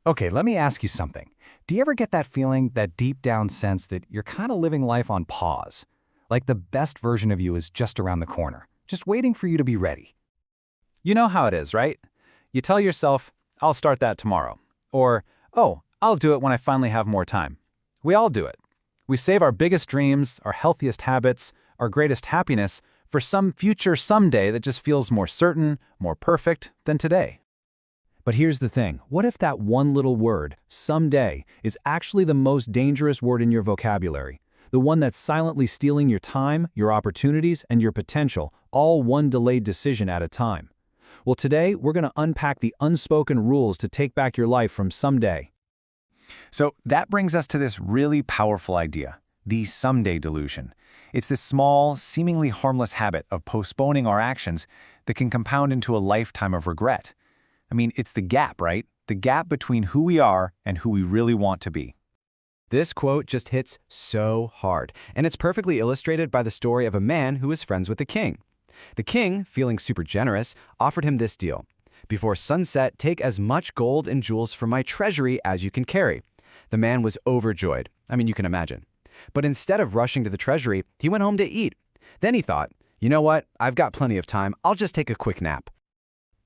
Okay, let me ask you something. Do you ever get that feeling, that deep down sense that you're kind of living life on pause? Like the best version of you is just around the corner, just waiting for you to be ready. You know how it is, right? You tell yourself, I'll start that tomorrow. Or, oh, I'll do it when I finally have more time. We all do it. We save our biggest dreams, our healthiest habits, our greatest happiness for some future someday that just feels more certain, more perfect than today. But here's the thing. What if that one little word, someday, is actually the most dangerous word in your vocabulary? The one that's silently stealing your time, your opportunities, and your potential, all one delayed decision at a time. Well, today, we're going to unpack the unspoken rules to take back your life from someday. So that brings us to this really powerful idea, the someday delusion. It's this small, seemingly harmless habit of postponing our actions that can compound into a lifetime of regret. I mean, it's the gap, right? The gap between who we are and who we really want to be. This quote just hits so hard, and it's perfectly illustrated by the story of a man who was friends with the king. The king, feeling super generous, offered him this deal. Before sunset, take as much gold and jewels from my treasury as you can carry. The man was overjoyed. I mean, you can imagine. But instead of rushing to the treasury, he went home to eat. Then he thought, you know what? I've got plenty of time. I'll just take a quick nap.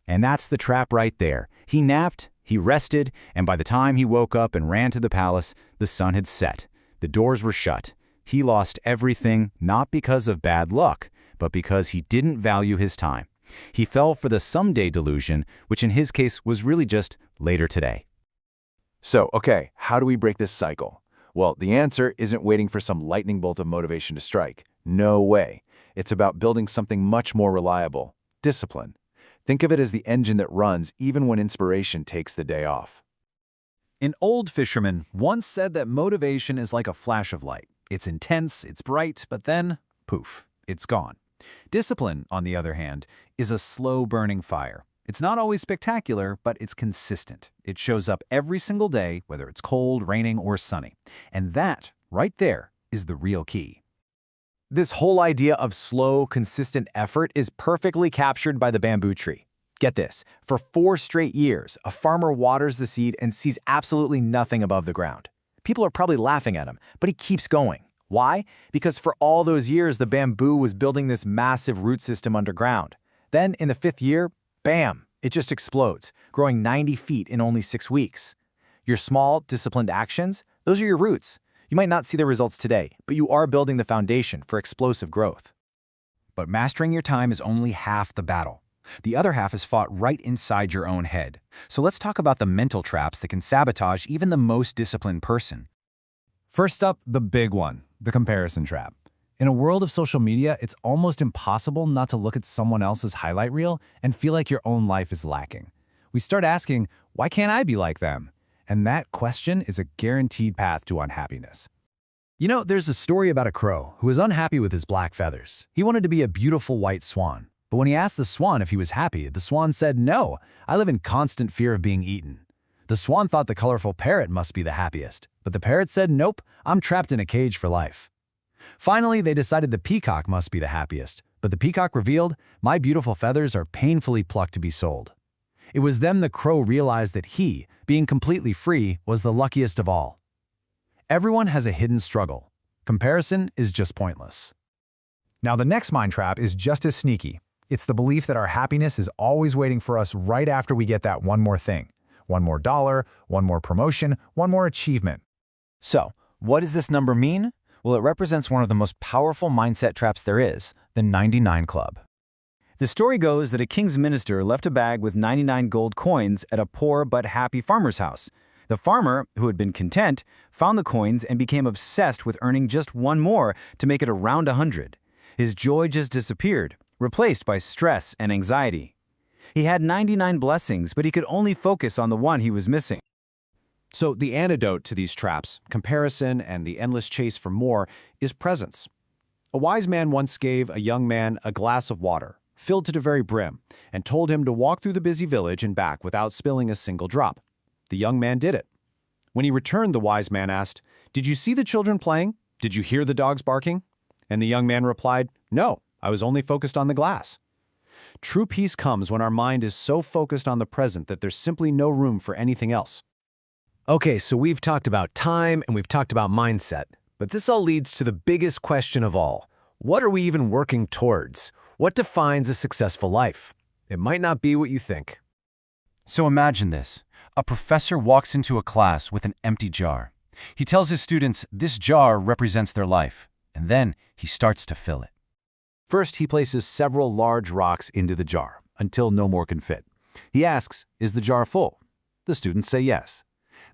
And that's the trap right there. He napped, he rested, and by the time he woke up and ran to the palace, the sun had set. The doors were shut. He lost everything, not because of bad luck, but because he didn't value his time. He fell for the someday delusion, which in his case was really just later today. So, okay, how do we break this cycle? Well, the answer isn't waiting for some lightning bolt of motivation to strike. No way. It's about building something much more reliable: discipline. Think of it as the engine that runs even when inspiration takes the day off. An old fisherman once said that motivation is like a flash of light. It's intense, it's bright, but then, poof, it's gone. Discipline, on the other hand, is a slow-burning fire. It's not always spectacular, but it's consistent. It shows up every single day, whether it's cold, raining, or sunny. And that, right there, is the real key. This whole idea of slow, consistent effort is perfectly captured by the bamboo tree. Get this, for 4 straight years, a farmer waters the seed and sees absolutely nothing above the ground. People are probably laughing at him, but he keeps going. Why? Because for all those years, the bamboo was building this massive root system underground. Then, in the 5th year, bam, it just explodes, growing 90 feet in only 6 weeks. Your small, disciplined actions, those are your roots. You might not see the results today, but you are building the foundation for explosive growth. But mastering your time is only half the battle. The other half is fought right inside your own head. So let's talk about the mental traps that can sabotage even the most disciplined person. First up, the big one, the comparison trap. In a world of social media, it's almost impossible not to look at someone else's highlight reel and feel like your own life is lacking. We start asking, why can't I be like them? And that question is a guaranteed path to unhappiness. You know, there's a story about a crow who was unhappy with his black feathers. He wanted to be a beautiful white swan. But when he asked the swan if he was happy, the swan said, "No, I live in constant fear of being eaten." The swan thought the colorful parrot must be the happiest, but the parrot said, "Nope, I'm trapped in a cage for life." Finally, they decided the peacock must be the happiest, but the peacock revealed, "My beautiful feathers are painfully plucked to be sold." It was then the crow realized that he, being completely free, was the luckiest of all. Everyone has a hidden struggle. Comparison is just pointless. Now, the next mind trap is just as sneaky. It's the belief that our happiness is always waiting for us right after we get that one more thing. One more dollar, one more promotion, one more achievement. So, what does this number mean? Well, it represents one of the most powerful mindset traps there is, the 99 Club. The story goes that a king's minister left a bag with 99 gold coins at a poor but happy farmer's house. The farmer, who had been content, found the coins and became obsessed with earning just one more to make it around 100. His joy just disappeared, replaced by stress and anxiety. He had 99 blessings, but he could only focus on the one he was missing. So the antidote to these traps, comparison and the endless chase for more, is presence. A wise man once gave a young man a glass of water, filled to the very brim, and told him to walk through the busy village and back without spilling a single drop. The young man did it. When he returned, the wise man asked, "Did you see the children playing? Did you hear the dogs barking?" And the young man replied, "No, I was only focused on the glass." True peace comes when our mind is so focused on the present that there's simply no room for anything else. Okay, so we've talked about time and we've talked about mindset, but this all leads to the biggest question of all. What are we even working towards? What defines a successful life? It might not be what you think. So imagine this. A professor walks into a class with an empty jar. He tells his students this jar represents their life, and then he starts to fill it. First, he places several large rocks into the jar, until no more can fit. He asks, is the jar full? The students say yes.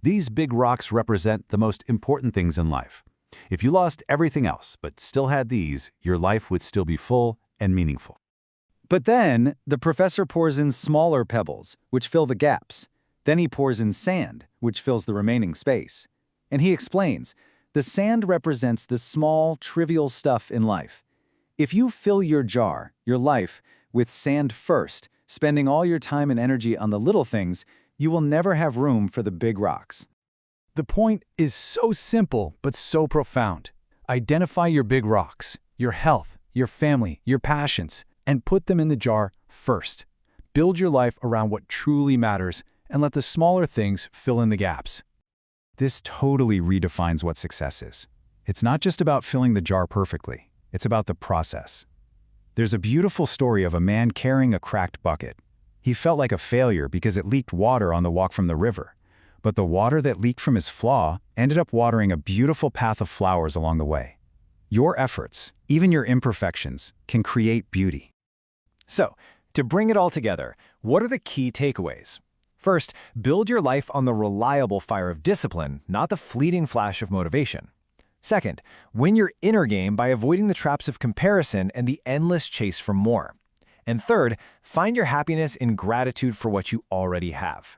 These big rocks represent the most important things in life. If you lost everything else but still had these, your life would still be full and meaningful. But then, the professor pours in smaller pebbles, which fill the gaps. Then he pours in sand, which fills the remaining space. And he explains, the sand represents the small, trivial stuff in life. If you fill your jar, your life, with sand first, spending all your time and energy on the little things, you will never have room for the big rocks. The point is so simple, but so profound. Identify your big rocks, your health, your family, your passions, and put them in the jar first. Build your life around what truly matters and let the smaller things fill in the gaps. This totally redefines what success is. It's not just about filling the jar perfectly. It's about the process. There's a beautiful story of a man carrying a cracked bucket. He felt like a failure because it leaked water on the walk from the river. But the water that leaked from his flaw ended up watering a beautiful path of flowers along the way. Your efforts, even your imperfections, can create beauty. So, to bring it all together, what are the key takeaways? First, build your life on the reliable fire of discipline, not the fleeting flash of motivation. Second, win your inner game by avoiding the traps of comparison and the endless chase for more. And third, find your happiness in gratitude for what you already have.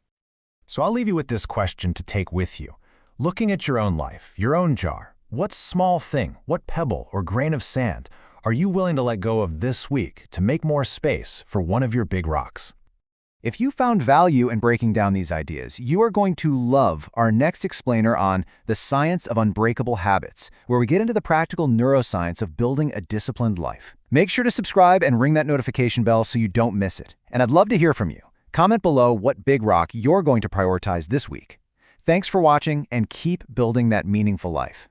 So I'll leave you with this question to take with you. Looking at your own life, your own jar, what small thing, what pebble or grain of sand are you willing to let go of this week to make more space for one of your big rocks? If you found value in breaking down these ideas, you are going to love our next explainer on the science of unbreakable habits, where we get into the practical neuroscience of building a disciplined life. Make sure to subscribe and ring that notification bell so you don't miss it. And I'd love to hear from you. Comment below what big rock you're going to prioritize this week. Thanks for watching and keep building that meaningful life.